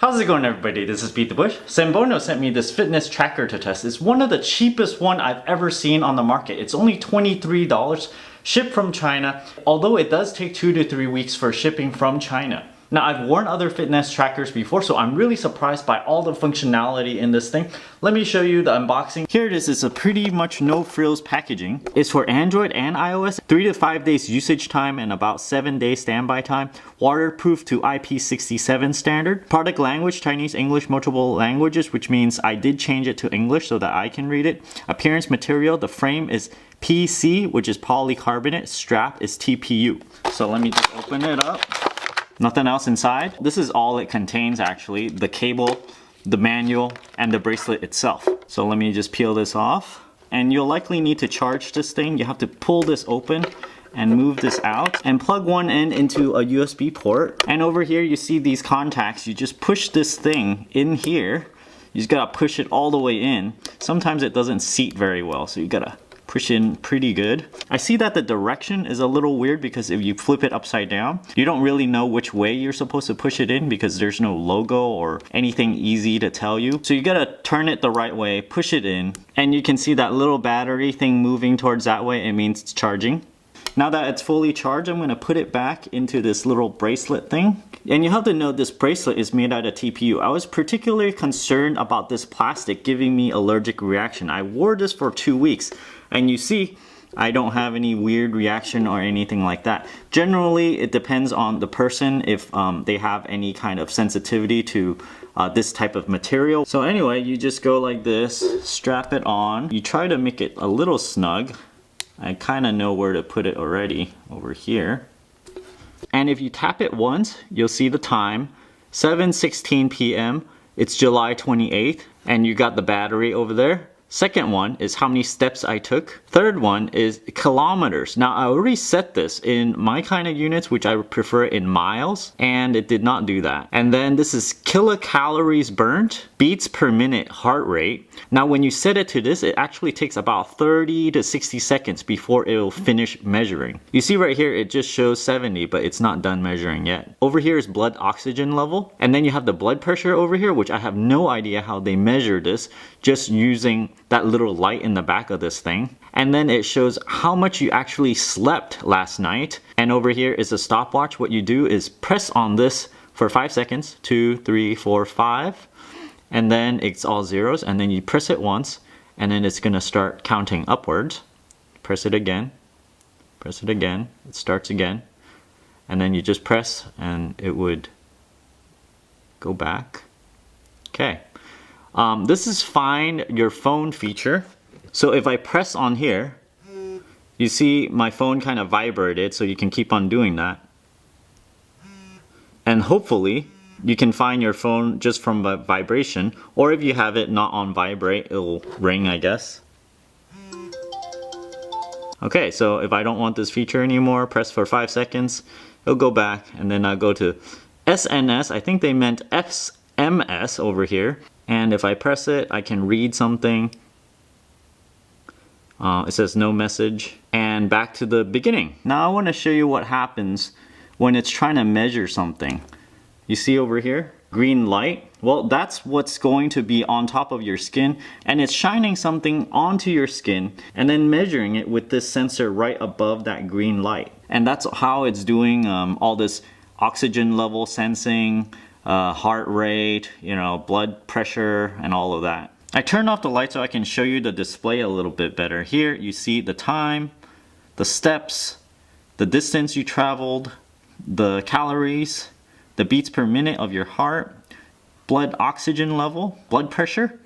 How's it going, everybody? This is Beat the Bush. Senbono sent me this fitness tracker to test. It's one of the cheapest one I've ever seen on the market. It's only $23, shipped from China, although it does take 2 to 3 weeks for shipping from China. Now, I've worn other fitness trackers before, so I'm really surprised by all the functionality in this thing. Let me show you the unboxing. Here it is. It's a pretty much no-frills packaging. It's for Android and iOS. 3 to 5 days usage time and about 7 days standby time. Waterproof to IP67 standard. Product language, Chinese, English, multiple languages, which means I did change it to English so that I can read it. Appearance material, the frame is PC, which is polycarbonate. Strap is TPU. So let me just open it up. Nothing else inside. This is all it contains actually. The cable, the manual, and the bracelet itself. So let me just peel this off. And you'll likely need to charge this thing. You have to pull this open and move this out and plug one end into a USB port. And over here you see these contacts. You just push this thing in here. You just gotta push it all the way in. Sometimes it doesn't seat very well, so you gotta push in pretty good. I see that the direction is a little weird because if you flip it upside down, you don't really know which way you're supposed to push it in because there's no logo or anything easy to tell you. So you gotta turn it the right way, push it in, and you can see that little battery thing moving towards that way. It means it's charging. Now that it's fully charged, I'm gonna put it back into this little bracelet thing. And you have to know this bracelet is made out of TPU. I was particularly concerned about this plastic giving me allergic reaction. I wore this for 2 weeks, and you see, I don't have any weird reaction or anything like that. Generally, it depends on the person if they have any kind of sensitivity to this type of material. So anyway, you just go like this, strap it on. You try to make it a little snug. I kind of know where to put it already, over here. And if you tap it once, you'll see the time, 7:16 p.m. It's July 28th, and you got the battery over there. Second one is how many steps I took. Third one is kilometers. Now I already set this in my kind of units, which I prefer in miles, and it did not do that. And then this is kilocalories burnt, beats per minute heart rate. Now when you set it to this, it actually takes about 30 to 60 seconds before it will finish measuring. You see right here, it just shows 70, but it's not done measuring yet. Over here is blood oxygen level, and then you have the blood pressure over here, which I have no idea how they measure this, just using that little light in the back of this thing. And then it shows how much you actually slept last night. And over here is a stopwatch. What you do is press on this for 5 seconds, 2, 3, 4, 5. And then it's all zeros. And then you press it once, and then it's gonna start counting upwards. Press it again, it starts again. And then you just press and it would go back. Okay. This is find your phone feature. So if I press on here, you see my phone kind of vibrated, so you can keep on doing that. And hopefully you can find your phone just from vibration, or if you have it not on vibrate, it'll ring, I guess. Okay, so if I don't want this feature anymore, press for 5 seconds, it'll go back, and then I'll go to SNS. I think they meant SMS over here. And if I press it, I can read something. It says no message. And back to the beginning. Now I want to show you what happens when it's trying to measure something. You see over here, green light? Well, that's what's going to be on top of your skin, and it's shining something onto your skin and then measuring it with this sensor right above that green light. And that's how it's doing all this oxygen level sensing, heart rate, blood pressure, and all of that. I turned off the light so I can show you the display a little bit better. Here you see the time, the steps, the distance you traveled, the calories, the beats per minute of your heart, blood oxygen level, blood pressure,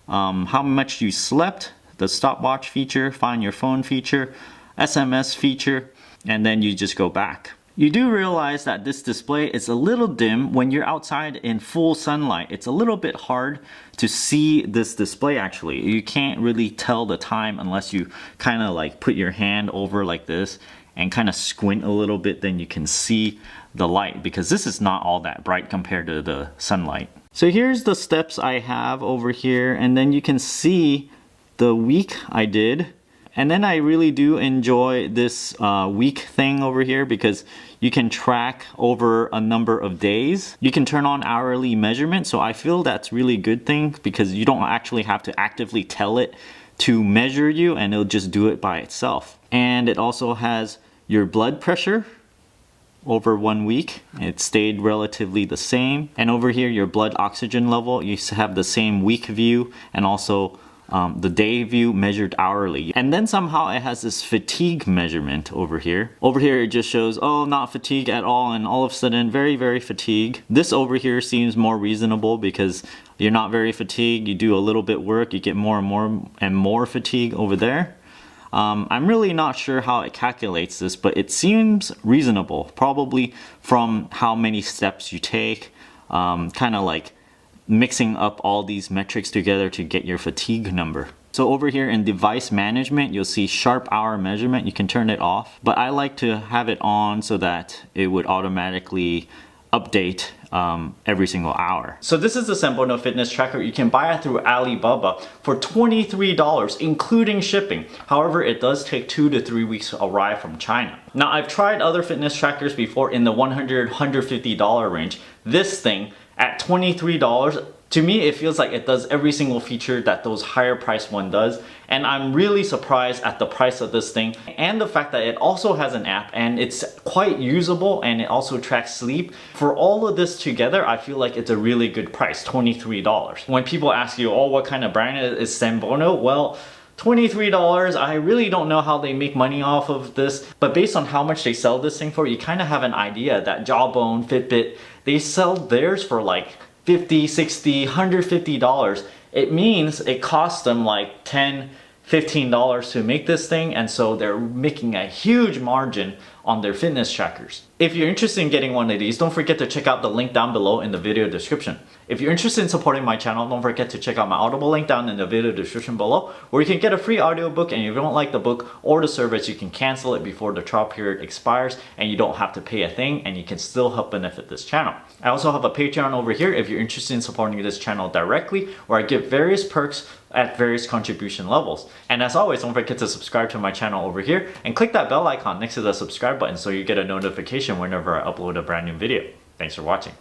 how much you slept, the stopwatch feature, find your phone feature, SMS feature, and then you just go back. You do realize that this display is a little dim when you're outside in full sunlight. It's a little bit hard to see this display actually. You can't really tell the time unless you kind of like put your hand over like this and kind of squint a little bit, then you can see the light, because this is not all that bright compared to the sunlight. So here's the steps I have over here, and then you can see the week I did. And then I really do enjoy this week thing over here because you can track over a number of days. You can turn on hourly measurement, so I feel that's really good thing because you don't actually have to actively tell it to measure you, and it'll just do it by itself. And it also has your blood pressure over 1 week. It stayed relatively the same. And over here, your blood oxygen level, you have the same week view and also the day view measured hourly. And then somehow it has this fatigue measurement over here. Over here it just shows, oh, not fatigue at all, and all of a sudden very, very fatigued. This over here seems more reasonable because you're not very fatigued, you do a little bit work, you get more and more fatigue over there. I'm really not sure how it calculates this, but it seems reasonable, probably from how many steps you take, kind of like mixing up all these metrics together to get your fatigue number. So over here in device management, you'll see sharp hour measurement. You can turn it off, but I like to have it on so that it would automatically update every single hour. So this is the Senbono fitness tracker. You can buy it through Alibaba for $23, including shipping. However, it does take 2 to 3 weeks to arrive from China. Now, I've tried other fitness trackers before in the $100, $150 range. This thing at $23, to me, it feels like it does every single feature that those higher priced one does. And I'm really surprised at the price of this thing and the fact that it also has an app and it's quite usable and it also tracks sleep. For all of this together, I feel like it's a really good price, $23. When people ask you, oh, what kind of brand is Senbono? Well, $23, I really don't know how they make money off of this, but based on how much they sell this thing for, you kind of have an idea that Jawbone, Fitbit, they sell theirs for like $50, $60, $150. It means it costs them like $10, $15 to make this thing, and so they're making a huge margin on their fitness trackers. If you're interested in getting one of these, don't forget to check out the link down below in the video description. If you're interested in supporting my channel, don't forget to check out my Audible link down in the video description below, where you can get a free audiobook, and if you don't like the book or the service, you can cancel it before the trial period expires, and you don't have to pay a thing, and you can still help benefit this channel. I also have a Patreon over here if you're interested in supporting this channel directly, where I give various perks at various contribution levels. And as always, don't forget to subscribe to my channel over here and click that bell icon next to the subscribe button so you get a notification whenever I upload a brand new video. Thanks for watching.